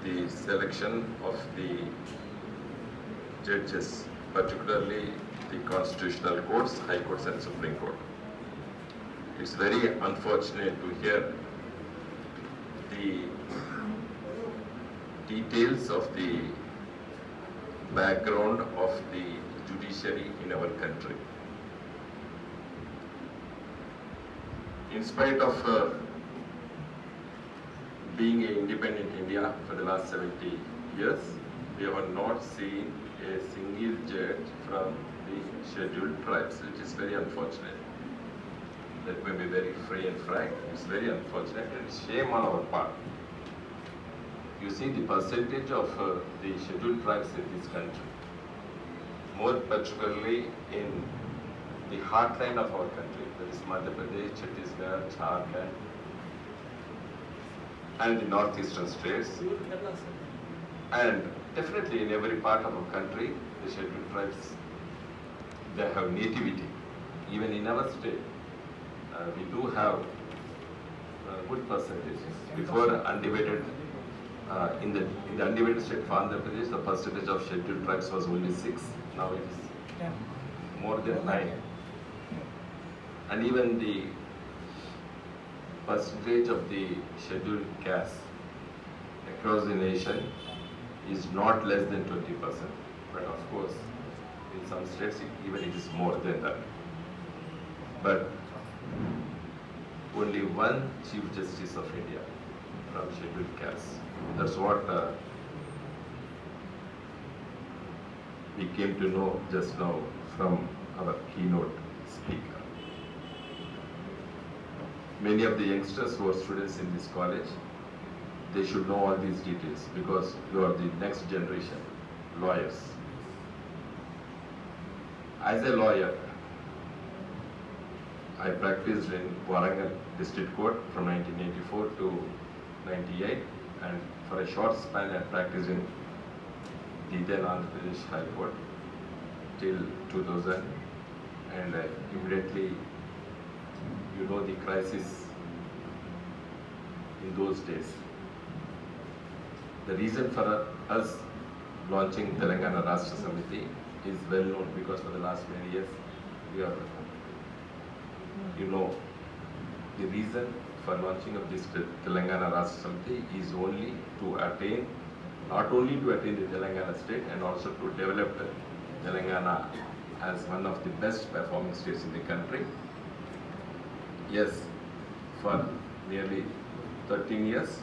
the selection of the judges, particularly the constitutional courts, high courts and Supreme Court. It's very unfortunate to hear the details of the background of the judiciary in our country. In spite of being an independent India for the last 70 years, we have not seen a single judge from the scheduled tribes, which is very unfortunate. Let me be very free and frank. It's very unfortunate and it's shame on our part. You see the percentage of the scheduled tribes in this country, more particularly in the heartland of our country, that is Madhya Pradesh, Chhattisgarh, Jharkhand, and the northeastern states, and definitely in every part of our country, the scheduled tribes, they have nativity. Even in our state, we do have good percentages. Before undivided, in the undivided state of Andhra Pradesh, the percentage of scheduled tribes was only 6. Now it is more than 9. And even the percentage of the scheduled castes across the nation is not less than 20%. But of course, in some states, even it is more than that. But only one Chief Justice of India from scheduled castes. That's what we came to know just now from our keynote speaker. Many of the youngsters who are students in this college, they should know all these details because you are the next generation lawyers. As a lawyer, I practiced in Warangal District Court from 1984 to 98, and for a short span I practiced in the then Andhra Pradesh High Court till 2000, and immediately, you know, the crisis in those days. The reason for us launching Telangana Rashtra Samiti is well known because for the last many years we are, you know, the reason for launching of this Telangana Rashtra Samiti is only to attain, not only to attain the Telangana state and also to develop Telangana as one of the best performing states in the country. Yes, for nearly 13 years,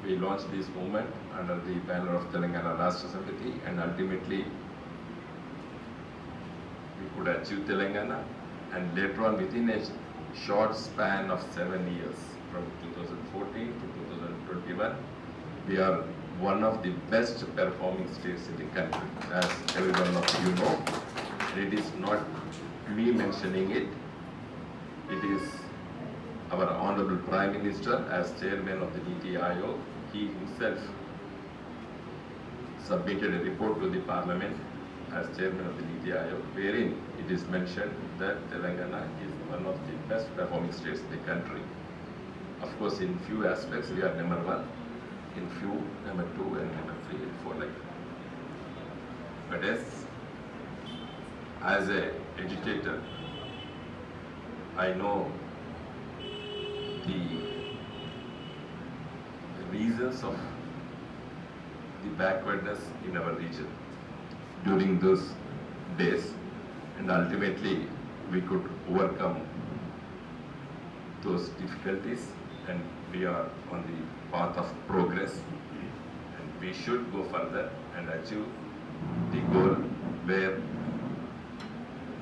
we launched this movement under the banner of Telangana Rashtra Samiti, and ultimately we could achieve Telangana, and later on within a short span of 7 years, from 2014 to 2021, we are one of the best performing states in the country, as every one of you know. It is not me mentioning it, it is our Honorable Prime Minister as Chairman of the NITI Aayog. He himself submitted a report to the Parliament as Chairman of the NITI Aayog, wherein it is mentioned that Telangana is one of the best performing states in the country. Of course, in few aspects we are number 1, in few number 2 and number 3 and 4 like that. But as a educator, I know the reasons of the backwardness in our region during those days, and ultimately we could overcome those difficulties, and we are on the path of progress, and we should go further and achieve the goal where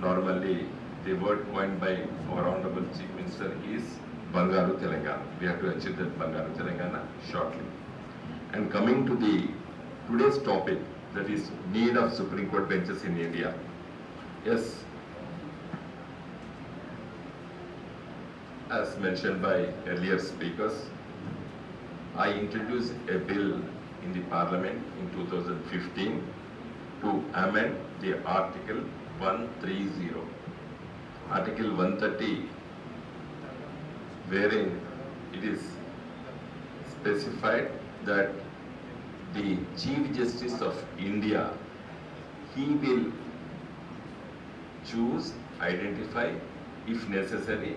normally the word coined by our Honorable Chief Minister is Bangaru Telangana. We have to achieve that Bangaru Telangana shortly. And coming to the today's topic, that is need of Supreme Court benches in India. Yes, as mentioned by earlier speakers, I introduced a bill in the Parliament in 2015 to amend the Article 130. Article 130, wherein it is specified that the Chief Justice of India, he will choose, identify, if necessary,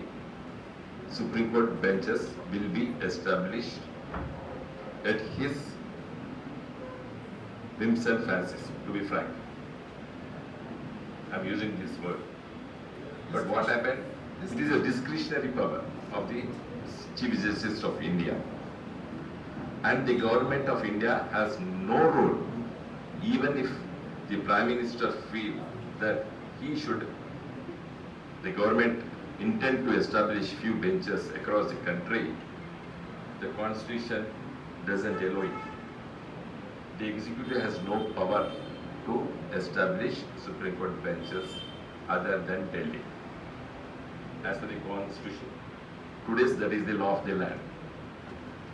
Supreme Court benches will be established at his whims and fancies, to be frank. I'm using this word. But what happened? It is a discretionary power of the Chief Justice of India. And the government of India has no role, even if the Prime Minister feels that the government intend to establish few benches across the country, the Constitution doesn't allow it. The executive has no power to establish Supreme Court benches other than Delhi. As per the Constitution, today's that is the law of the land.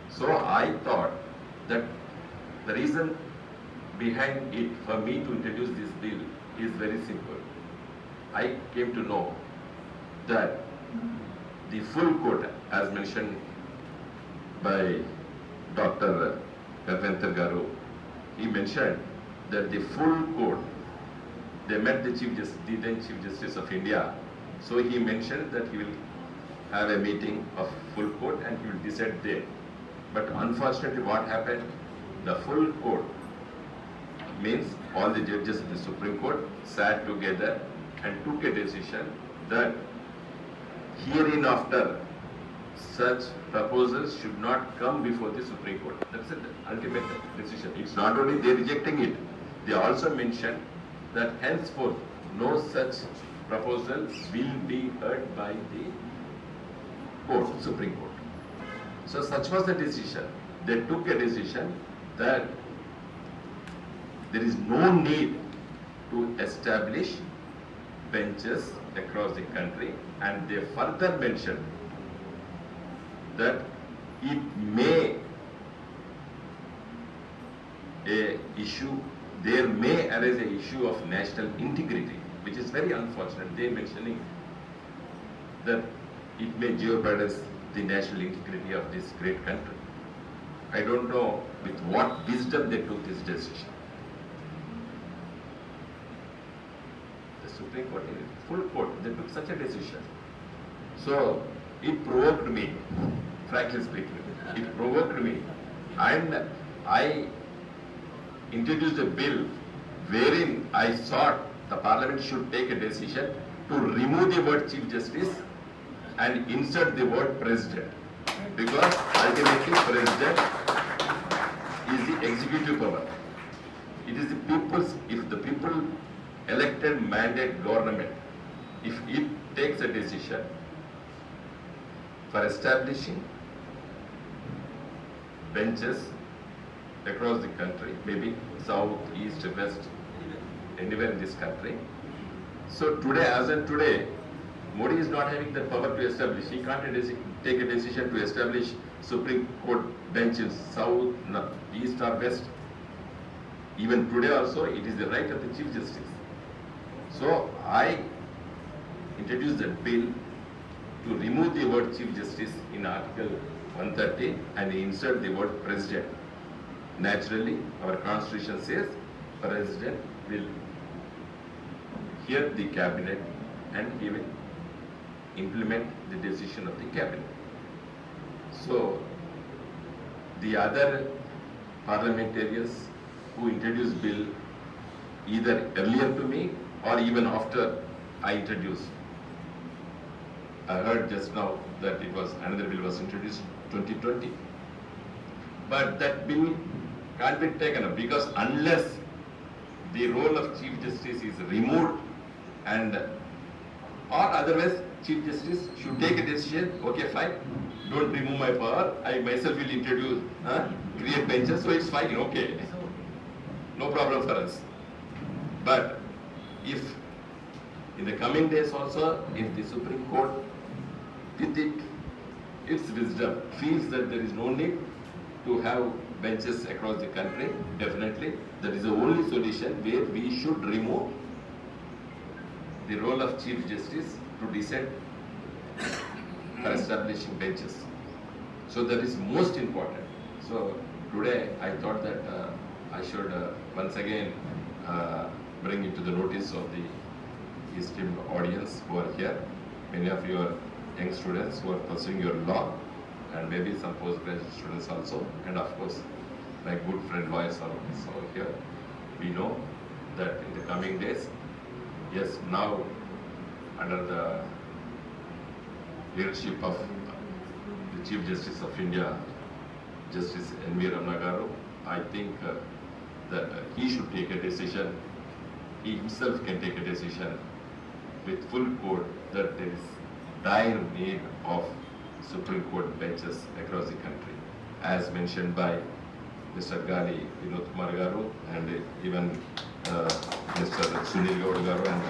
So I thought that the reason behind it for me to introduce this bill is very simple. I came to know that the full court, as mentioned by Dr. Karventar Garu, he mentioned that the full court, they met the then Chief Justice of India. So he mentioned that he will have a meeting of full court and he will decide there. But unfortunately what happened, the full court means all the judges of the Supreme Court sat together and took a decision that hereinafter such proposals should not come before the Supreme Court. That's the ultimate decision. It's not only they rejecting it, they also mentioned that henceforth no such proposal will be heard by the court, Supreme Court. So such was the decision. They took a decision that there is no need to establish benches across the country, and they further mentioned that it may there may arise an issue of national integrity, which is very unfortunate. They mentioning that it may jeopardize the national integrity of this great country. I don't know with what wisdom they took this decision. The Supreme Court, in full court, they took such a decision. So it provoked me, frankly speaking. It provoked me, and I introduced a bill wherein I thought the Parliament should take a decision to remove the word Chief Justice and insert the word President, because ultimately President is the executive power. It is the people's, if the people elected mandate government, if it takes a decision for establishing benches across the country, maybe south, east, west, anywhere in this country. So today, as in today, Modi is not having the power to establish. He can't take a decision to establish Supreme Court benches south, north, east or west. Even today also, it is the right of the Chief Justice. So I introduced that bill to remove the word Chief Justice in Article 130 and insert the word President. Naturally, our Constitution says President will hear the Cabinet and he will implement the decision of the Cabinet. So the other parliamentarians who introduced bill either earlier to me or even after I introduced. I heard just now that it was another bill was introduced in 2020. But that bill can't be taken up because unless the role of Chief Justice is removed and or otherwise Chief Justice should take a decision, okay fine, don't remove my power, I myself will introduce, create benches, so it's fine, okay. No problem for us. But if in the coming days also, if the Supreme Court with its wisdom feels that there is no need to have benches across the country, definitely that is the only solution where we should remove the role of Chief Justice to decide for establishing benches. So that is most important. So today I thought that I should once again bring it to the notice of the esteemed audience who are here. Many of you are young students who are pursuing your law, and maybe some postgraduate students also, and of course my good friend lawyers are also here. We know that in the coming days, yes, now under the leadership of the Chief Justice of India, Justice N.V. Ramana Garu, I think that he should take a decision, he himself can take a decision with full court that there is dire need of Supreme Court benches across the country, as mentioned by Mr. Gali B.Vinod Kumar Garu and even Mr. Sunil Gaud Garu and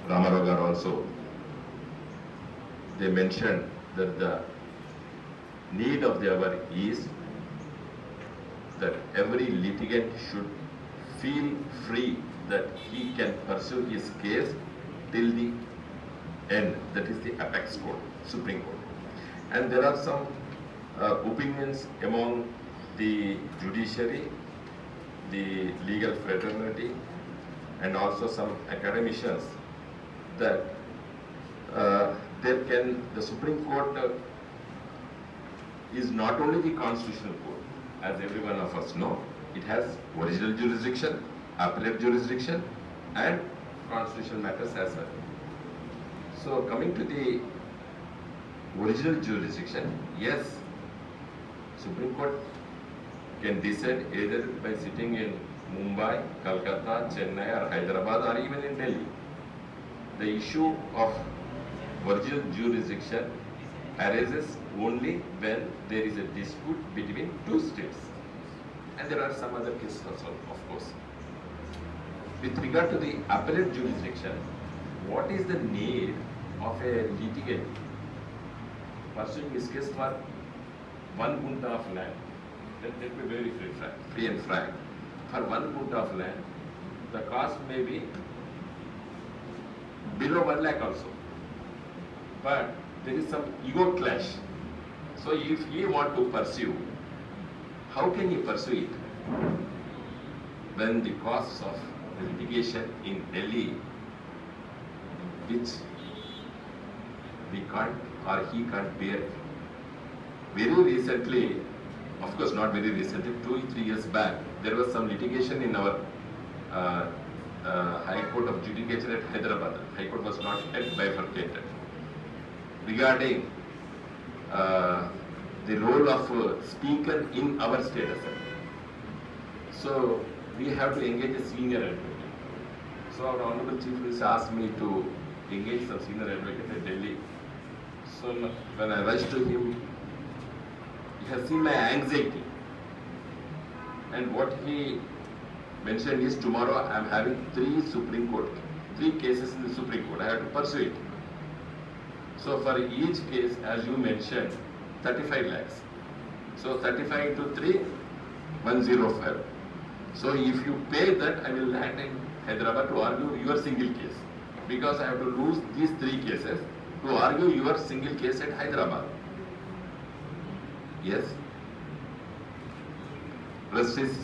Ramarao Garu also. They mentioned that the need of the hour is that every litigant should feel free that he can pursue his case till the end. That is the apex court, Supreme Court. And there are some opinions among the judiciary, the legal fraternity, and also some academicians that the Supreme Court is not only the constitutional court, as every one of us know. It has original jurisdiction, appellate jurisdiction, and constitutional matters as well. So coming to the original jurisdiction, yes, Supreme Court can decide either by sitting in Mumbai, Calcutta, Chennai, or Hyderabad, or even in Delhi. The issue of original jurisdiction arises only when there is a dispute between two states. And there are some other cases also, of course. With regard to the appellate jurisdiction, what is the need of a litigant pursuing his case for 1 gunta of land? Let me be very free and frank. For 1 gunta of land, the cost may be below 1 lakh also. But there is some ego clash. So if he want to pursue, how can he pursue it when the costs of litigation in Delhi, which we can't or he can't bear? Very recently, of course not very recently, 2-3 years back, there was some litigation in our High Court of Judicature at Hyderabad. High Court was not yet bifurcated, regarding the role of speaker in our state assembly. So we have to engage a senior advocate. So our Honorable Chief Minister asked me to engage some senior advocate at Delhi. So when I rushed to him, he has seen my anxiety. And what he mentioned is, tomorrow I am having 3 cases in the Supreme Court. I have to pursue it. So for each case, as you mentioned, 35 lakhs. So 35 into 3, 105. So if you pay that, I will land in Hyderabad to argue your single case, because I have to lose these 3 cases to argue your single case at Hyderabad. Yes. Rest is,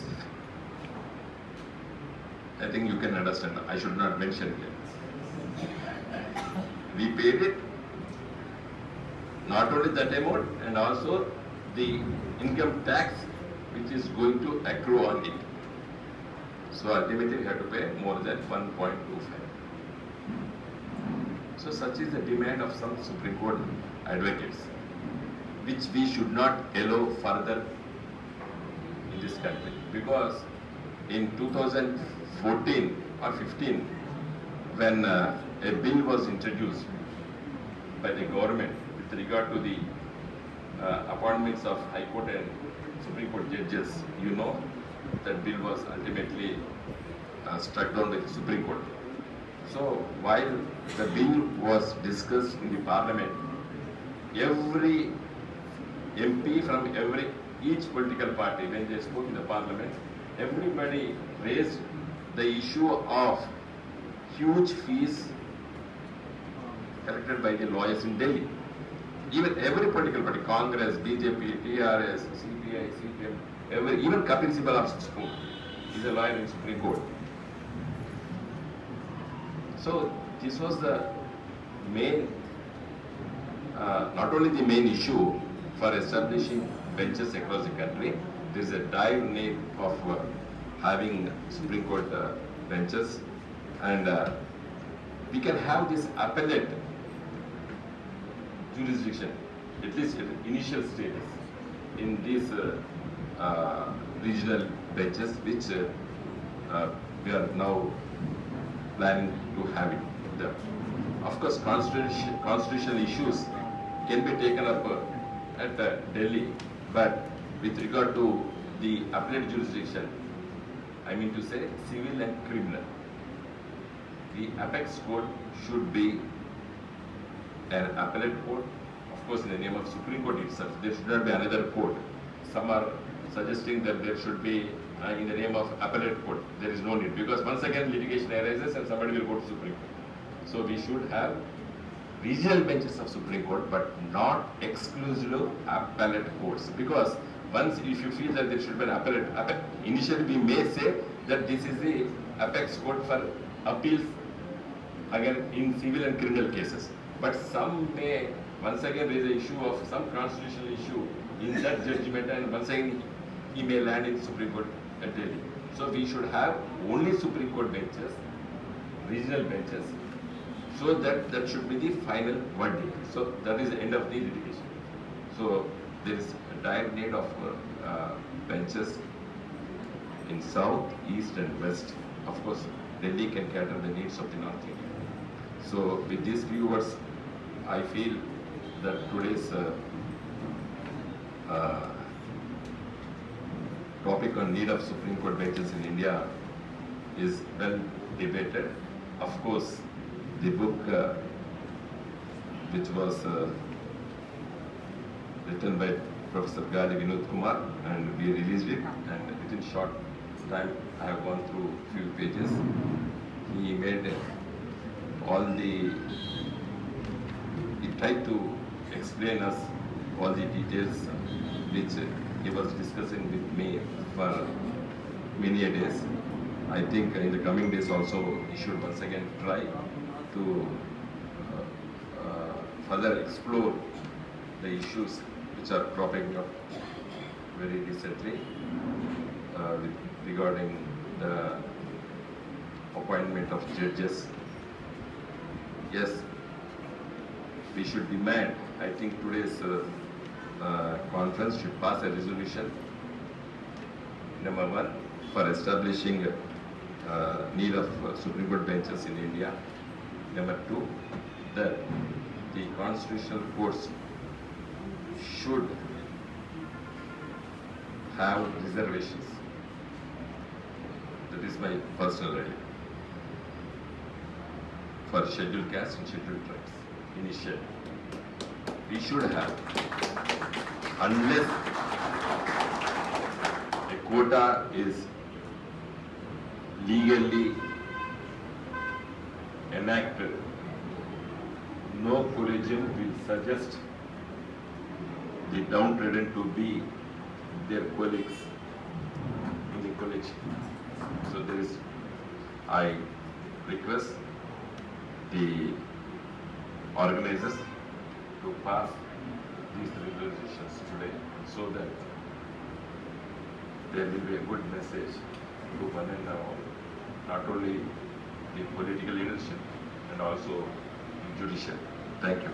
I think you can understand. I should not mention here. We paid it. Not only that amount, and also the income tax which is going to accrue on it. So ultimately we have to pay more than 1.25. So such is the demand of some Supreme Court advocates, which we should not allow further in this country. Because in 2014 or 15, when a bill was introduced by the government with regard to the appointments of High Court and Supreme Court judges, you know that bill was ultimately struck down by the Supreme Court. So while the bill was discussed in the Parliament, every MP from each political party, when they spoke in the Parliament, everybody raised the issue of huge fees collected by the lawyers in Delhi. Even every political party, Congress, BJP, TRS, CPI, CPM, Even Kapil Sibal of school is a lawyer in Supreme Court. So this was the main, not only the main issue for establishing benches across the country. There is a dire need of having Supreme Court benches, and we can have this appellate jurisdiction, at least at initial stages, in these regional benches, which we are now planning to have it there. Of course, constitutional issues can be taken up at Delhi, but with regard to the appellate jurisdiction, I mean to say civil and criminal, the apex court should be an appellate court, of course in the name of Supreme Court itself. There should not be another court. Some are suggesting that there should be in the name of appellate court. There is no need, because once again litigation arises and somebody will go to Supreme Court. So we should have regional benches of Supreme Court, but not exclusive appellate courts. Because once, if you feel that there should be an appellate, initially we may say that this is the apex court for appeals again in civil and criminal cases. But some may once again raise the issue of some constitutional issue in that judgment, and once again he may land in Supreme Court at Delhi. So we should have only Supreme Court benches, regional benches, so that should be the final verdict. So that is the end of the litigation. So there is a dire need of benches in South, East and West. Of course, Delhi can cater the needs of the North India. So with these viewers, I feel that today's topic on need of Supreme Court benches in India is well debated. Of course, the book which was written by Professor B.Vinod Kumar, and we released it, and within short time I have gone through few pages. He made he tried to explain us all the details which he was discussing with me for many days. I think in the coming days also he should once again try to further explore the issues which are cropping up very recently regarding the appointment of judges. Yes, we should demand, I think today's conference should pass a resolution, number one, for establishing need of Supreme Court benches in India. Number two, that the constitutional courts should have reservations. That is my personal idea. For scheduled castes and scheduled tribes, initially. We should have, unless a quota is legally enacted, no collegium will suggest the downtrodden to be their colleagues in the college. So there is, I request the organizers to pass these resolutions today, so that there will be a good message to one and all, not only the political leadership and also the judiciary. Thank you.